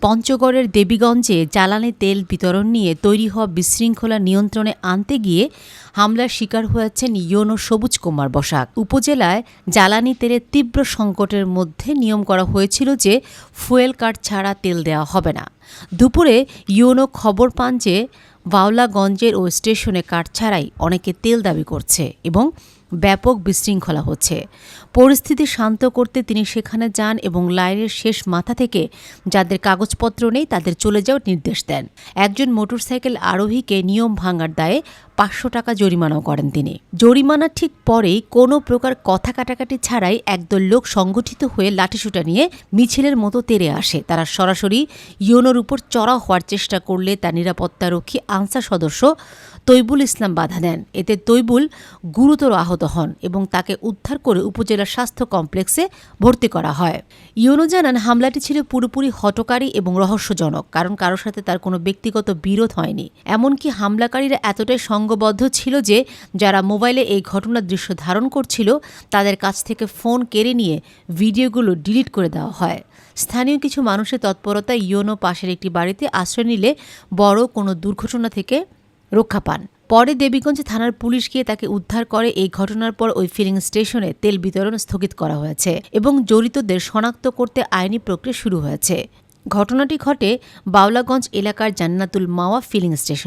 পঞ্চগড়ের দেবীগঞ্জে জ্বালানি তেল বিতরণ নিয়ে তৈরি হওয়া বিশৃঙ্খলা নিয়ন্ত্রণে আনতে গিয়ে হামলার শিকার হয়েছেন ইয়োনো সবুজ কুমার বসাক। উপজেলায় জ্বালানি তেলের তীব্র সংকটের মধ্যে নিয়ম করা হয়েছিল যে ফুয়েল কার্ড ছাড়া তেল দেওয়া হবে না। দুপুরে ইয়োনো খবর পান যে বাউলাগঞ্জের ওই স্টেশনে কার্ড ছাড়াই অনেকে তেল দাবি করছে এবং ব্যাপক বিশৃঙ্খলা হচ্ছে। পরিস্থিতি শান্ত করতে তিনি সেখানে যান এবং লাইনের শেষ মাথা থেকে যাদের কাগজপত্র নেই তাদের চলে যাওয়ার নির্দেশ দেন। একজন মোটরসাইকেল আরোহীকে নিয়ম ভাঙার দায়ে 500 টাকা জরিমানাও করেন তিনি। জরিমানা ঠিক পরেই কোনো প্রকার কথা কাটাকাটি ছাড়াই একদল লোক সংগঠিত হয়ে লাঠিসোঁটা নিয়ে মিছিলের মতো তেড়ে আসে। তারা সরাসরি ইয়োনোর উপর চড়াও হওয়ার চেষ্টা করলে তার নিরাপত্তারক্ষী আনসার সদস্য তৈবুল ইসলাম বাধা দেন। এতে তৈবুল গুরুতর আহত হন এবং তাকে উদ্ধার করে উপজেলা স্বাস্থ্য কমপ্লেক্সে ভর্তি করা হয়। ইয়োনো জানান, হামলাটি ছিল পুরোপুরি হঠকারী এবং রহস্যজনক, কারণ কারোর সাথে তার কোনো ব্যক্তিগত বিরোধ হয়নি। এমনকি হামলাকারীরা এতটাই সংঘবদ্ধ ছিল যে যারা মোবাইলে এই ঘটনার দৃশ্য ধারণ করছিল তাদের কাছ থেকে ফোন কেড়ে নিয়ে ভিডিওগুলো ডিলিট করে দেওয়া হয়। স্থানীয় কিছু মানুষের তৎপরতায় ইয়োনো পাশের একটি বাড়িতে আশ্রয় নিলে বড় কোনো দুর্ঘটনা থেকে রক্ষা পান। পরে দেবীগঞ্জ থানার পুলিশ গিয়ে তাকে উদ্ধার করে। এই ঘটনার পর ওই ফিলিং স্টেশনে তেল বিতরণ স্থগিত করা হয়েছে এবং জড়িতদের শনাক্ত করতে আইনি প্রক্রিয়া শুরু হয়েছে। ঘটনাটি ঘটে বাউলাগঞ্জ এলাকার জান্নাতুল মাওয়া ফিলিং স্টেশন।